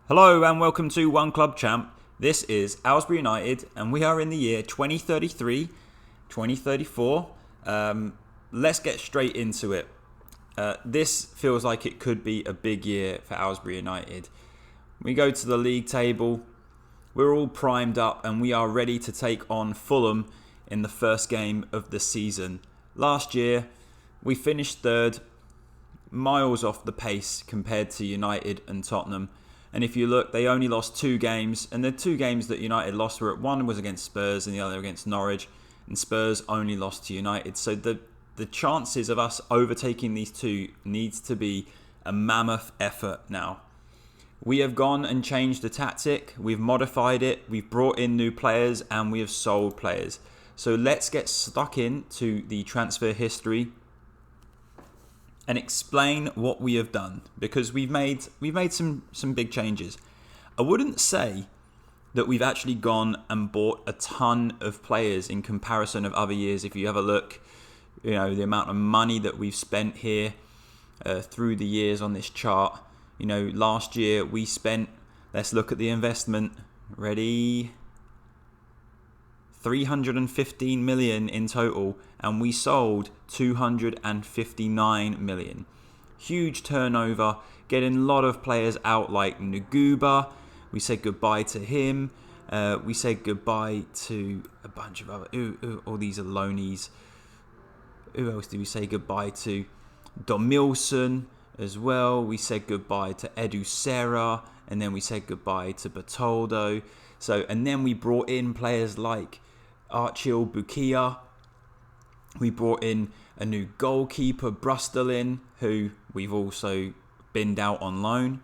Hello and welcome to One Club Champ. This is Aylesbury United and we are in the year 2033, 2034. Let's get straight into it. This feels like it could be a big year for Aylesbury United. We go to the league table, we're all primed up and we are ready to take on Fulham in the first game of the season. Last year, we finished third, miles off the pace compared to United and Tottenham. And if you look, they only lost 2 games. And the 2 games that United lost one was against Spurs and the other against Norwich. And Spurs only lost to United. So the chances of us overtaking these two needs to be a mammoth effort now. We have gone and changed the tactic. We've modified it. We've brought in new players and we have sold players. So let's get stuck into the transfer history and explain what we have done, because we've made some big changes. I wouldn't say that we've actually gone and bought a ton of players in comparison of other years. If you have a look, the amount of money that we've spent here through the years on this chart. Last year we spent, let's look at the investment, ready, 315 million in total, and we sold 259 million. Huge turnover, getting a lot of players out like Naguba. We said goodbye to him. We said goodbye to a bunch of other, all these are loanies. Who else did we say goodbye to? Domilson as well. We said goodbye to Edu Serra, and then we said goodbye to Bertoldo. And then we brought in players like Archil Bukia. We brought in a new goalkeeper, Brustelin, who we've also binned out on loan.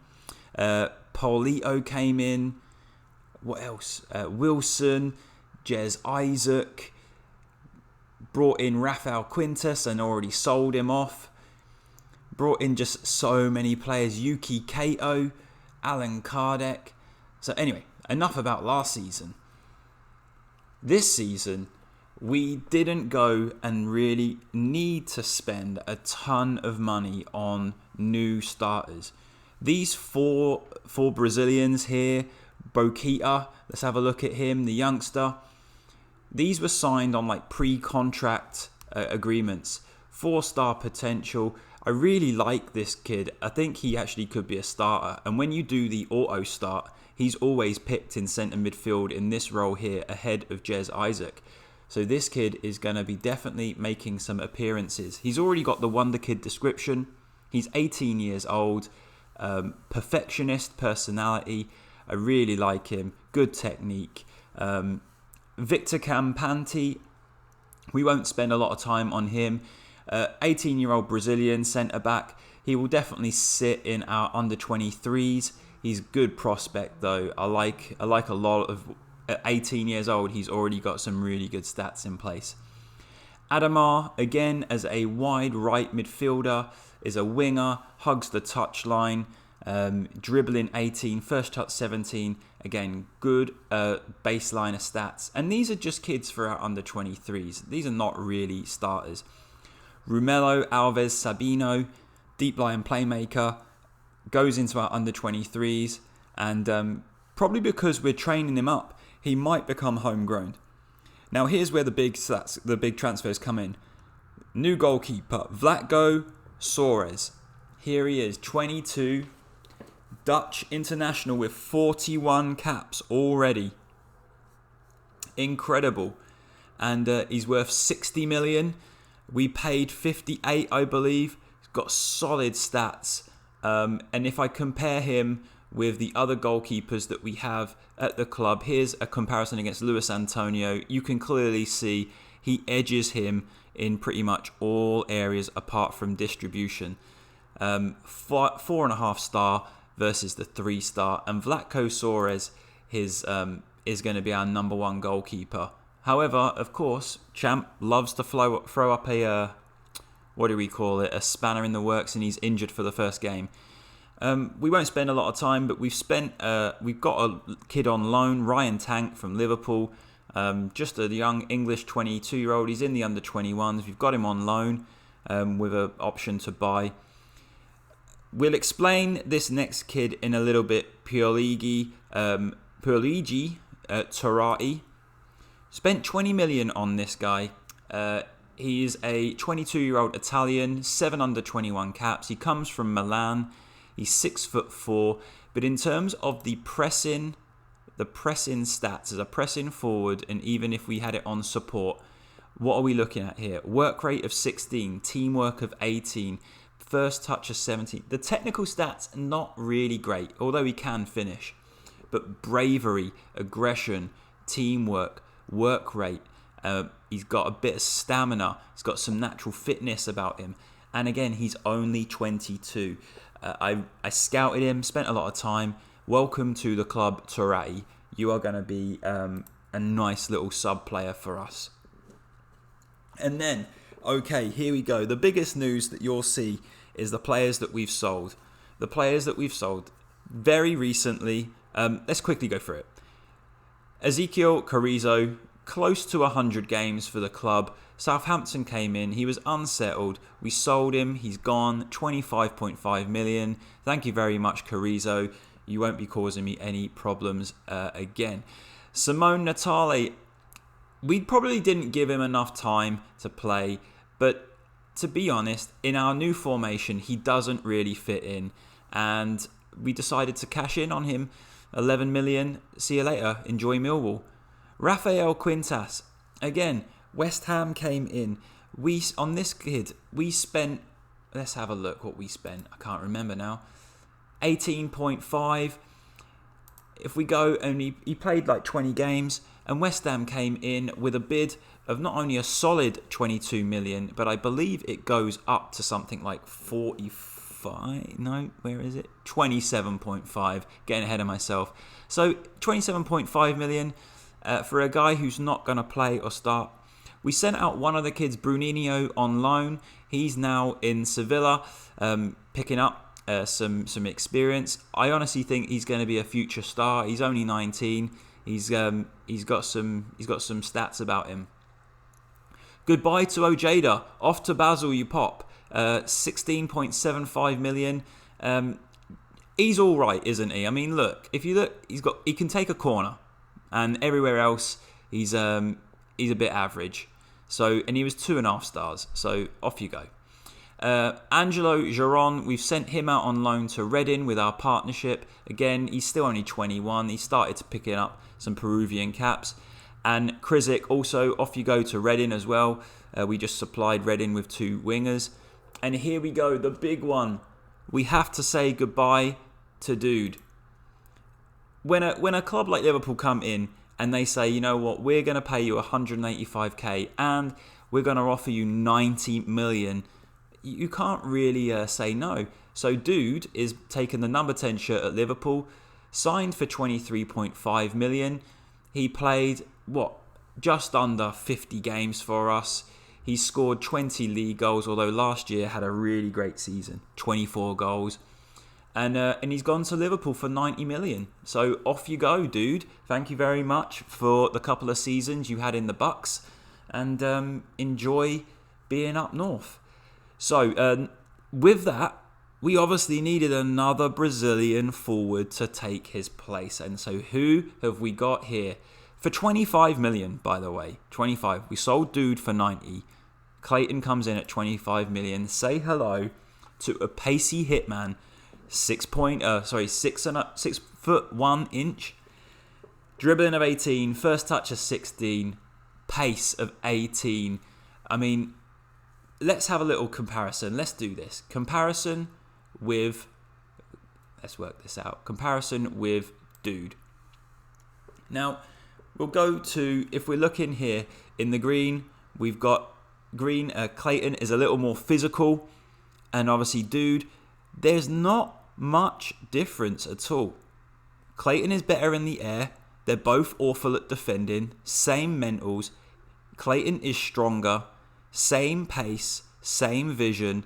Paulito came in. What else? Wilson, Jez Isaac. Brought in Rafael Quintas and already sold him off. Brought in just so many players. Yuki Kato, Alan Kardec. So anyway, enough about last season. This season, we didn't go and really need to spend a ton of money on new starters. These four Brazilians here, Boquita, let's have a look at him, the youngster. These were signed on pre-contract agreements, 4-star potential. I really like this kid. I think he actually could be a starter. And when you do the auto start, he's always picked in centre midfield in this role here ahead of Jez Isaac. So this kid is going to be definitely making some appearances. He's already got the Wonder Kid description. He's 18 years old, perfectionist personality. I really like him. Good technique. Victor Campanti, we won't spend a lot of time on him. 18-year-old Brazilian centre-back. He will definitely sit in our under-23s. He's a good prospect though. I like a lot of, at 18 years old, he's already got some really good stats in place. Adamar, again, as a wide right midfielder, is a winger, hugs the touchline, dribbling 18, first touch 17. Again, good baseline of stats. And these are just kids for our under-23s. These are not really starters. Rumelo Alves Sabino, deep line playmaker, goes into our under-23s, and probably because we're training him up, he might become homegrown. Now here's where the big transfers come in. New goalkeeper, Vlatko Soares. Here he is, 22, Dutch international with 41 caps already. Incredible. And he's worth 60 million. We paid 58, I believe. He's got solid stats. And if I compare him with the other goalkeepers that we have at the club, here's a comparison against Luis Antonio. You can clearly see he edges him in pretty much all areas apart from distribution. 4.5 star versus the 3 star. And Vlatko Soares is going to be our number 1 goalkeeper. However, of course, Champ loves to throw up a a spanner in the works, and he's injured for the first game. We won't spend a lot of time, but we've got a kid on loan, Ryan Tank from Liverpool, just a young English 22-year-old. He's in the under-21s. We've got him on loan with an option to buy. We'll explain this next kid in a little bit. Pierluigi Turati spent 20 million on this guy. He is a 22-year-old Italian, 7 under 21 caps. He comes from Milan. He's 6'4", but in terms of the pressing stats as a pressing forward, and even if we had it on support, what are we looking at here? Work rate of 16, teamwork of 18, first touch of 17. The technical stats not really great, although he can finish, but bravery, aggression, teamwork, work rate. He's got a bit of stamina. He's got some natural fitness about him. And again, he's only 22. I scouted him, spent a lot of time. Welcome to the club, Turati. You are going to be a nice little sub player for us. And then, okay, here we go. The biggest news that you'll see is the players that we've sold. The players that we've sold very recently. Let's quickly go through it. Ezequiel Carrizo, close to 100 games for the club. Southampton came in. He was unsettled. We sold him. He's gone. 25.5 million. Thank you very much, Carrizo. You won't be causing me any problems again. Simone Natale, we probably didn't give him enough time to play, but to be honest, in our new formation, he doesn't really fit in, and we decided to cash in on him. 11 million. See you later. Enjoy Millwall. Rafael Quintas, again, West Ham came in. On this kid, we spent, let's have a look what we spent. I can't remember now. 18.5. If we go, and he played like 20 games, and West Ham came in with a bid of not only a solid 22 million, but I believe it goes up to something like 45. No, where is it? 27.5. Getting ahead of myself. So 27.5 million. For a guy who's not going to play or start. We sent out one of the kids, Bruninho, on loan. He's now in Sevilla, picking up some experience. I honestly think he's going to be a future star. He's only 19. He's got some stats about him. Goodbye to Ojeda. Off to Basel you pop. 16.75 million. He's all right, isn't he? I mean, look. If you look, he can take a corner. And everywhere else, he's a bit average. So, and he was 2.5 stars. So off you go. Angelo Giron, we've sent him out on loan to Reading with our partnership. Again, he's still only 21. He started to pick up some Peruvian caps. And Krizik, also off you go to Reading as well. We just supplied Reading with 2 wingers. And here we go, the big one. We have to say goodbye to Dude. When a club like Liverpool come in and they say, you know what, we're going to pay you 185k and we're going to offer you 90 million, you can't really say no. So Dude is taking the number 10 shirt at Liverpool, signed for 23.5 million. He played, just under 50 games for us. He scored 20 league goals, although last year had a really great season, 24 goals. And he's gone to Liverpool for 90 million. So off you go, Dude. Thank you very much for the couple of seasons you had in the Bucks. And enjoy being up north. So with that, we obviously needed another Brazilian forward to take his place. And so who have we got here? For 25 million, by the way. 25. We sold Dude for 90. Clayton comes in at 25 million. Say hello to a pacey hitman. 6'1", dribbling of 18, first touch of 16, pace of 18. I mean, let's have a little comparison. Let's do this. Let's work this out. Comparison with Dude. Now, we'll go to, if we're looking here in the green, we've got green. Clayton is a little more physical, and obviously Dude, there's not much difference at all. Clayton is better in the air. They're both awful at defending. Same mentals. Clayton is stronger. Same pace. Same vision.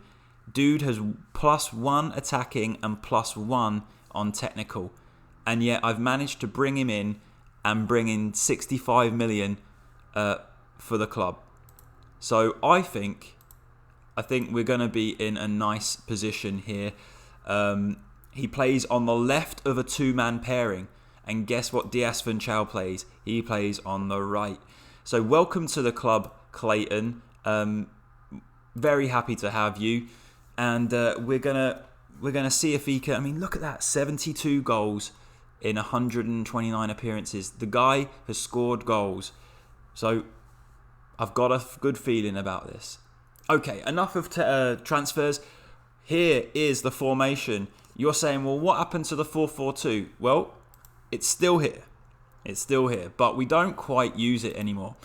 Dude has +1 attacking and +1 on technical. And yet I've managed to bring him in and bring in 65 million for the club. So I think we're going to be in a nice position here. He plays on the left of a two-man pairing. And guess what Dias Funchal plays? He plays on the right. So welcome to the club, Clayton. Very happy to have you. And we're gonna see if he can. I mean, look at that, 72 goals in 129 appearances. The guy has scored goals. So I've got a good feeling about this. Okay, enough of transfers. Here is the formation. You're saying, well, what happened to the 4-4-2? Well, it's still here. It's still here, but we don't quite use it anymore.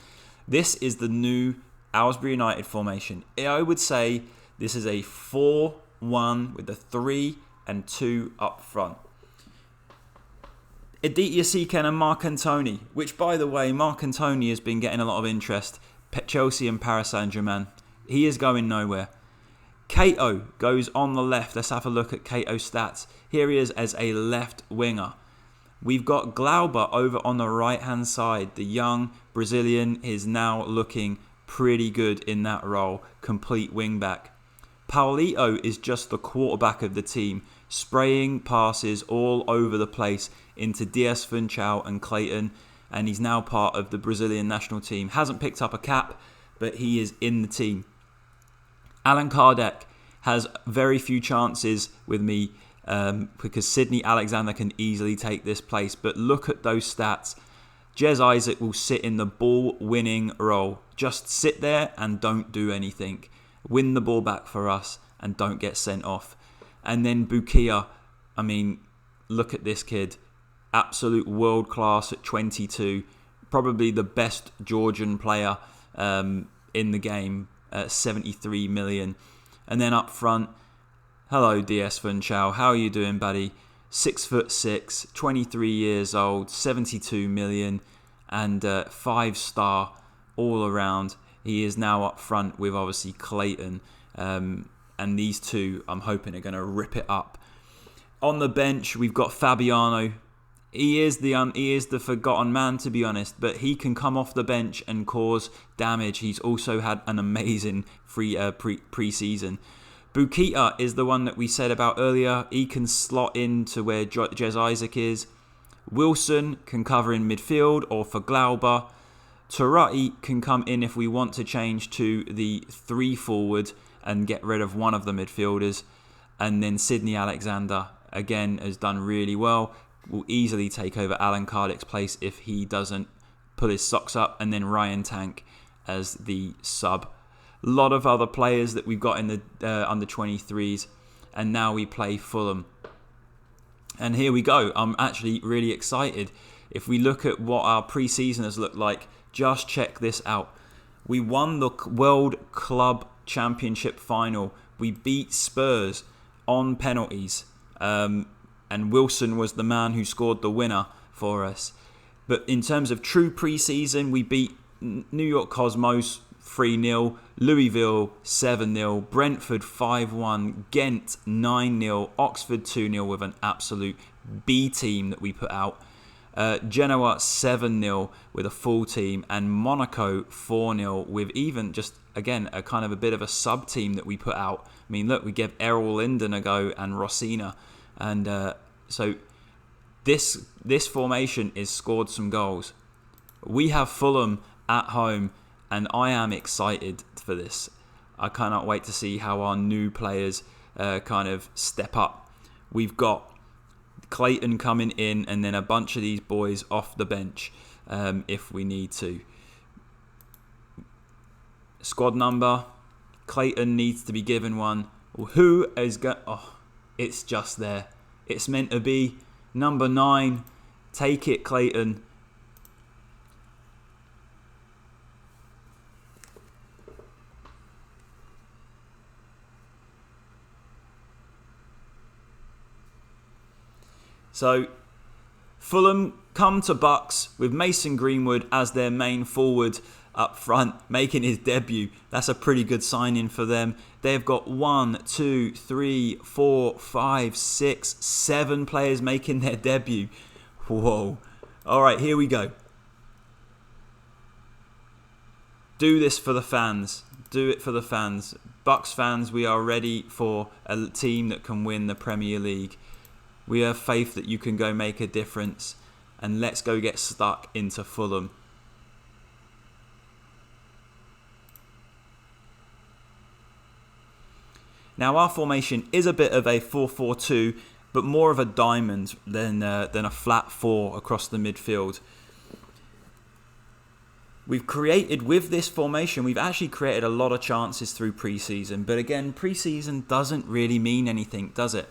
This is the new Aylesbury United formation. I would say this is a 4-1 with the 3 and 2 up front. Aditya Seaken and Marc Antony, which, by the way, Marc Antony has been getting a lot of interest. Chelsea and Paris Saint-Germain. He is going nowhere. Cato goes on the left. Let's have a look at Cato's stats. Here he is as a left winger. We've got Glauber over on the right-hand side. The young Brazilian is now looking pretty good in that role. Complete wing-back. Paulito is just the quarterback of the team, spraying passes all over the place into Dias Funchal and Clayton, and he's now part of the Brazilian national team. Hasn't picked up a cap, but he is in the team. Alan Kardec has very few chances with me because Sydney Alexander can easily take this place, but look at those stats. Jez Isaac will sit in the ball-winning role. Just sit there and don't do anything. Win the ball back for us and don't get sent off. And then Bukia, I mean, look at this kid. Absolute world class at 22. Probably the best Georgian player in the game at 73 million. And then up front, hello Dias Funchal. How are you doing, buddy? 6'6", 23 years old, 72 million, and 5-star all around. He is now up front with obviously Clayton, and these two I'm hoping are going to rip it up. On the bench we've got Fabiano. He is the forgotten man, to be honest, but he can come off the bench and cause damage. He's also had an amazing pre-season. Bukita is the one that we said about earlier. He can slot into where Jez Isaac is. Wilson can cover in midfield or for Glauber. Turati can come in if we want to change to the 3 forward and get rid of one of the midfielders. And then Sydney Alexander, again, has done really well. Will easily take over Alan Kardec's place if he doesn't pull his socks up. And then Ryan Tank as the sub. A lot of other players that we've got in the under 23s, and now we play Fulham. And here we go. I'm actually really excited. If we look at what our pre-season has looked like, just check this out. We won the World Club Championship final. We beat Spurs on penalties, and Wilson was the man who scored the winner for us. But in terms of true pre-season, we beat New York Cosmos 3-0, Louisville 7-0, Brentford 5-1, Ghent 9-0, Oxford 2-0 with an absolute B team that we put out, Genoa 7-0 with a full team, and Monaco 4-0 with even just, again, a kind of a bit of a sub team that we put out. I mean, look, we gave Errol Linden a go and Rossina, and so this formation is scored some goals. We have Fulham at home, and I am excited for this. I cannot wait to see how our new players kind of step up. We've got Clayton coming in, and then a bunch of these boys off the bench if we need to. Squad number, Clayton needs to be given one. Who is going? Oh, it's just there. It's meant to be. Number 9. Take it, Clayton. So, Fulham come to Bucks with Mason Greenwood as their main forward up front, making his debut. That's a pretty good signing for them. They've got 1, 2, 3, 4, 5, 6, 7 players making their debut. Whoa. All right, here we go. Do this for the fans. Do it for the fans. Bucks fans, we are ready for a team that can win the Premier League. We have faith that you can go make a difference, and let's go get stuck into Fulham. Now our formation is a bit of a 4-4-2, but more of a diamond than a flat 4 across the midfield. We've created, with this formation, we've actually created a lot of chances through pre-season. But again, pre-season doesn't really mean anything, does it?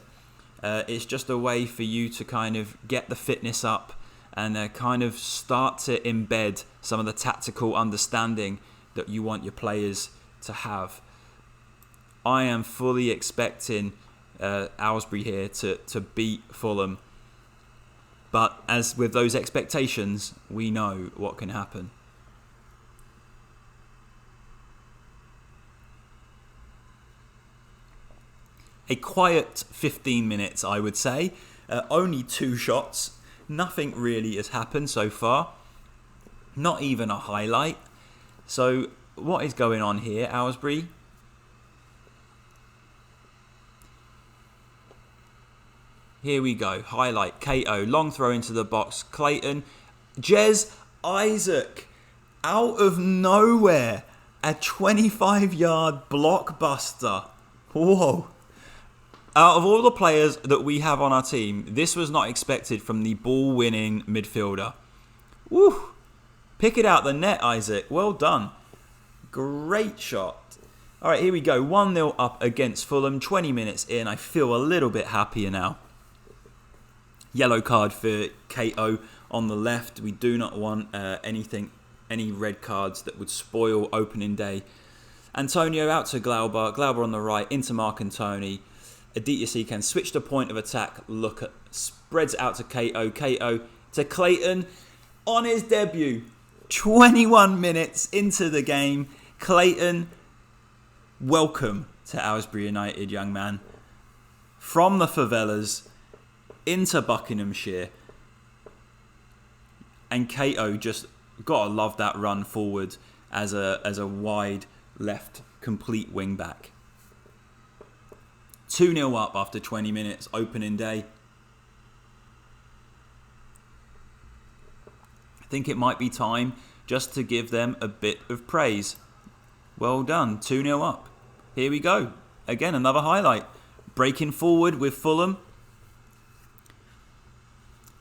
It's just a way for you to kind of get the fitness up and kind of start to embed some of the tactical understanding that you want your players to have. I am fully expecting Aylesbury here to beat Fulham. But as with those expectations, we know what can happen. A quiet 15 minutes, I would say. Only 2 shots. Nothing really has happened so far. Not even a highlight. So, what is going on here, Aylesbury? Here we go. Highlight. Kato. Long throw into the box. Clayton. Jez Isaac. Out of nowhere. A 25-yard blockbuster. Whoa. Out of all the players that we have on our team, this was not expected from the ball-winning midfielder. Woo! Pick it out the net, Isaac. Well done. Great shot. All right, here we go. 1-0 up against Fulham. 20 minutes in. I feel a little bit happier now. Yellow card for Kato on the left. We do not want any red cards that would spoil opening day. Antonio out to Glauber. Glauber on the right into Mark and Tony. Aditya can switch the point of attack. Spreads out to Kato. Kato to Clayton on his debut. 21 minutes into the game. Clayton, welcome to Aylesbury United, young man. From the favelas into Buckinghamshire. And Kato just gotta love that run forward as a wide left complete wing back. 2-0 up after 20 minutes, opening day. I think it might be time just to give them a bit of praise. Well done, 2-0 up. Here we go. Again, another highlight. Breaking forward with Fulham.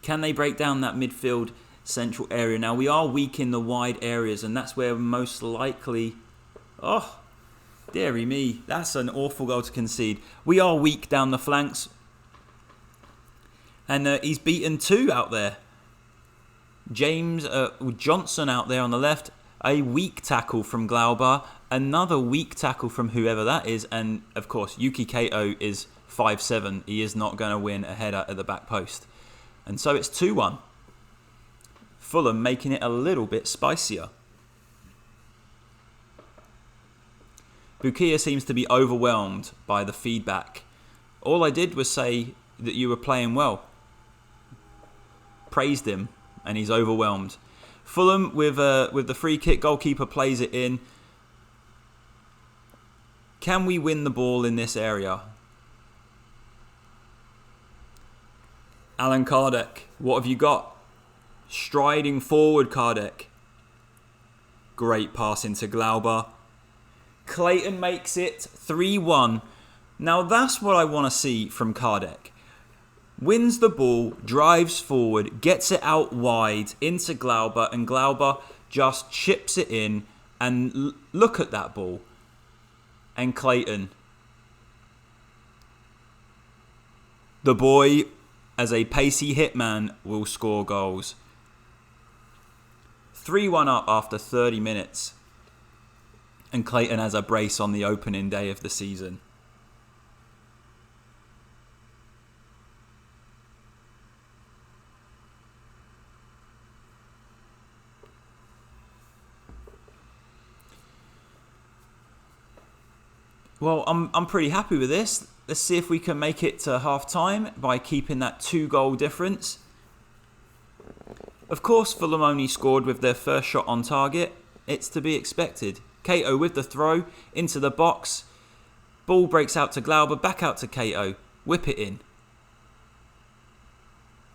Can they break down that midfield central area? Now, we are weak in the wide areas, and that's where most likely... Oh, dearie me, that's an awful goal to concede. We are weak down the flanks. And he's beaten 2 out there. James Johnson out there on the left. A weak tackle from Glauber. Another weak tackle from whoever that is. And, of course, Yuki Kato is 5'7". He is not going to win a header at the back post. And so it's 2-1. Fulham making it a little bit spicier. Bukia seems to be overwhelmed by the feedback. All I did was say that you were playing well. Praised him, and he's overwhelmed. Fulham with the free kick, goalkeeper plays it in. Can we win the ball in this area? Alan Kardec, what have you got? Striding forward, Kardec. Great pass into Glauber. Clayton makes it 3-1. Now that's what I want to see from Kardec. Wins the ball, drives forward, gets it out wide into Glauber, and Glauber just chips it in. And look at that ball. And Clayton. The boy, as a pacey hitman, will score goals. 3-1 up after 30 minutes. And Clayton has a brace on the opening day of the season. Well, I'm pretty happy with this. Let's see if we can make it to half-time by keeping that 2-goal difference. Of course, Fulham only scored with their first shot on target. It's to be expected. Kato with the throw into the box. Ball breaks out to Glauber, back out to Cato. Whip it in.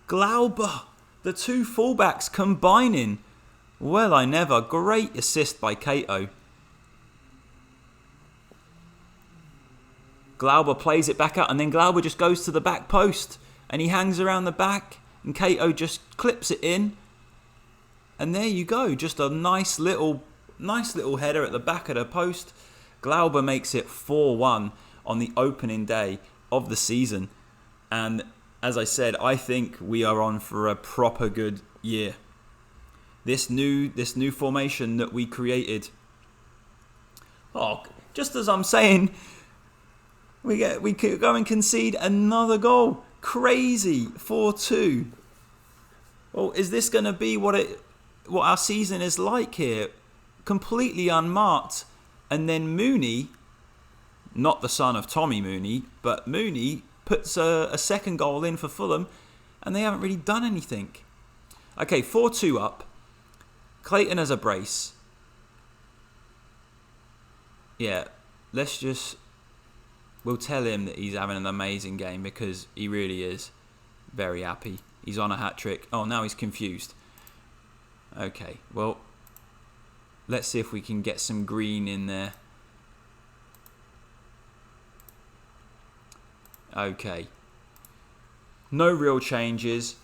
Glauber, the two fullbacks combining. Well, I never. Great assist by Cato. Glauber plays it back out, and then Glauber just goes to the back post, and he hangs around the back, and Cato just clips it in, and there you go. Just a nice little header at the back of the post. Glauber makes it 4-1 on the opening day of the season, and as I said, I think we are on for a proper good year. This new formation that we created. Oh, just as I'm saying, we could go and concede another goal. Crazy. 4-2. Well, is this going to be what our season is like here? Completely unmarked. And then Mooney, not the son of Tommy Mooney, but Mooney puts a second goal in for Fulham, and they haven't really done anything. Okay, 4-2 up. Clayton has a brace. Yeah, we'll tell him that he's having an amazing game, because he really is very happy. He's on a hat-trick. Oh, now he's confused. Okay, well, let's see if we can get some green in there. Okay. No real changes.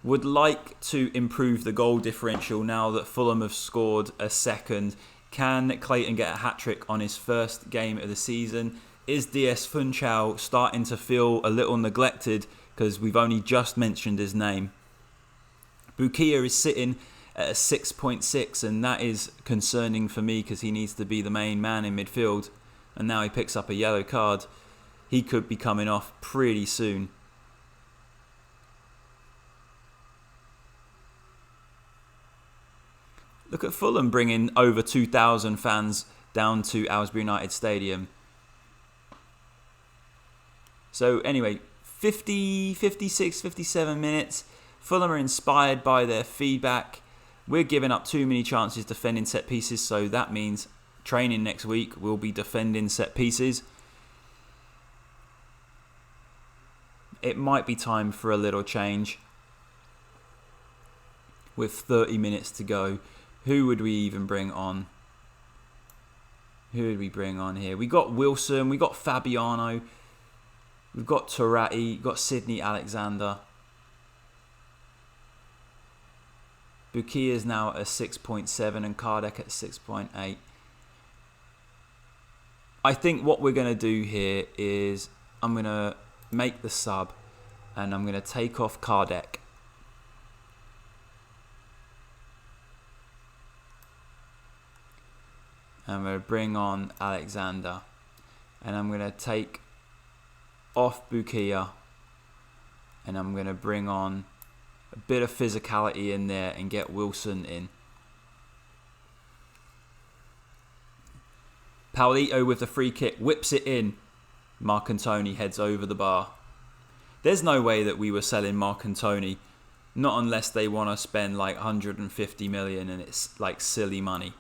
Would like to improve the goal differential now that Fulham have scored a second. Can Clayton get a hat-trick on his first game of the season? Is DS Funchal starting to feel a little neglected because we've only just mentioned his name? Bukia is sitting at a 6.6, and that is concerning for me because he needs to be the main man in midfield, and now he picks up a yellow card. He could be coming off pretty soon. Look at Fulham bringing over 2,000 fans down to Aylesbury United Stadium. So anyway, 50, 56, 57 minutes. Fulham are inspired by their feedback. We're giving up too many chances defending set pieces, so that means training next week we'll be defending set pieces. It might be time for a little change. With 30 minutes to go, who would we even bring on? Who would we bring on here? We got Wilson, we got Fabiano, we've got Turati, we've got Sydney Alexander. Bukia is now at a 6.7 and Kardec at 6.8. I think what we're going to do here is I'm going to make the sub and I'm going to take off Kardec. I'm going to bring on Alexander. And I'm going to take off Bukia. And I'm going to bring on a bit of physicality in there and get Wilson in. Paulito with the free kick, whips it in. Marcantoni heads over the bar. There's no way that we were selling Marcantoni, not unless they want to spend like 150 million and it's like silly money.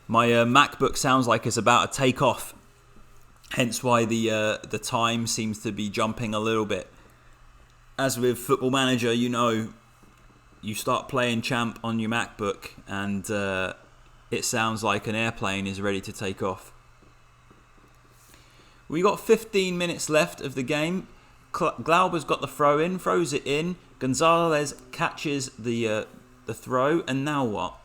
My MacBook sounds like it's about to take off, hence why the time seems to be jumping a little bit. As with Football Manager, you know, you start playing Champ on your MacBook and it sounds like an airplane is ready to take off. We got 15 minutes left of the game. Glauber's got the throw in, throws it in. Gonzalez catches the throw, and now what?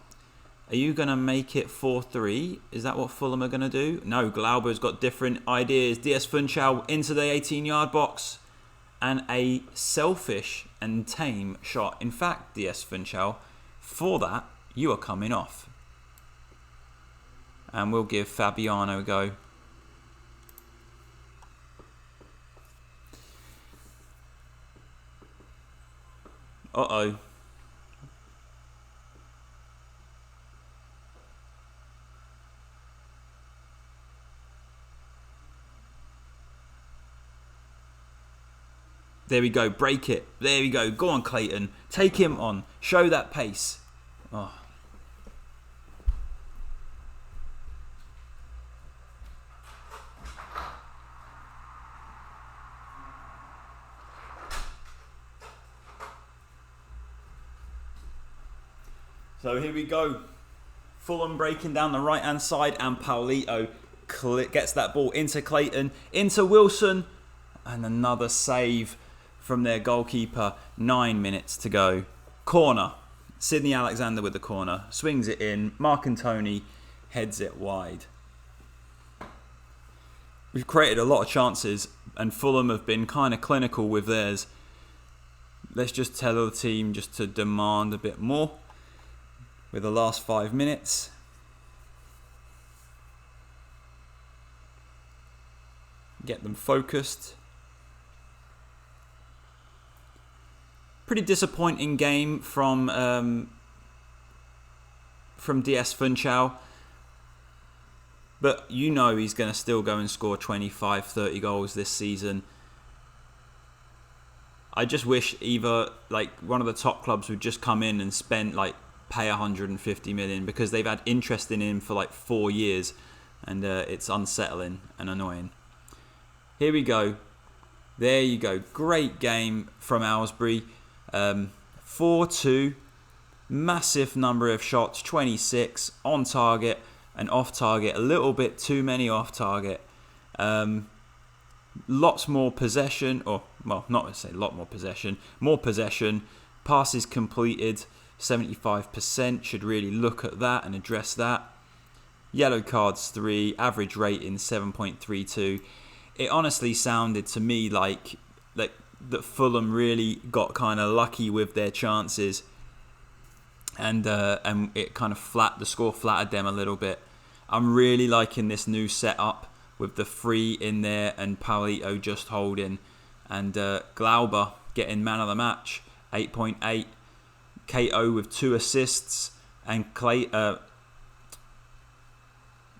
Are you going to make it 4-3? Is that what Fulham are going to do? No, Glauber's got different ideas. DS Funchal into the 18-yard box. And a selfish and tame shot. In fact, DS Funchal, for that, you are coming off. And we'll give Fabiano a go. Uh-oh. There we go. Break it. There we go. Go on, Clayton. Take him on. Show that pace. Oh. So here we go. Fulham breaking down the right-hand side, and Paulito gets that ball into Clayton, into Wilson, and another save from their goalkeeper. 9 minutes to go. Corner. Sydney Alexander with the corner. Swings it in. Mark Antony heads it wide. We've created a lot of chances, and Fulham have been kind of clinical with theirs. Let's just tell the team just to demand a bit more with the last 5 minutes. Get them focused. Pretty disappointing game from DS Funchal. But you know he's going to still go and score 25, 30 goals this season. I just wish either like one of the top clubs would just come in and pay 150 million, because they've had interest in him for like 4 years, and it's unsettling and annoying. Here we go. There you go. Great game from Aylesbury. 4-2. Massive number of shots. 26 on target and off target. A little bit too many off target. Lots more possession. Not to say a lot more possession. More possession. Passes completed. 75%. Should really look at that and address that. Yellow cards 3. Average rating 7.32. It honestly sounded to me like that Fulham really got kind of lucky with their chances, and it kind of the score flattered them a little bit. I'm really liking this new setup with the 3 in there and Paulito just holding, and Glauber getting man of the match, 8.8. Kato with 2 assists, and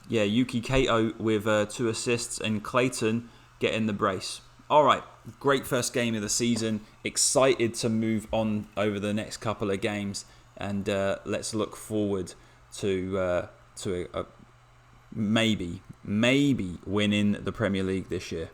Yuki Kato with 2 assists, and Clayton getting the brace. Alright, great first game of the season. Excited to move on over the next couple of games, and let's look forward to maybe winning the Premier League this year.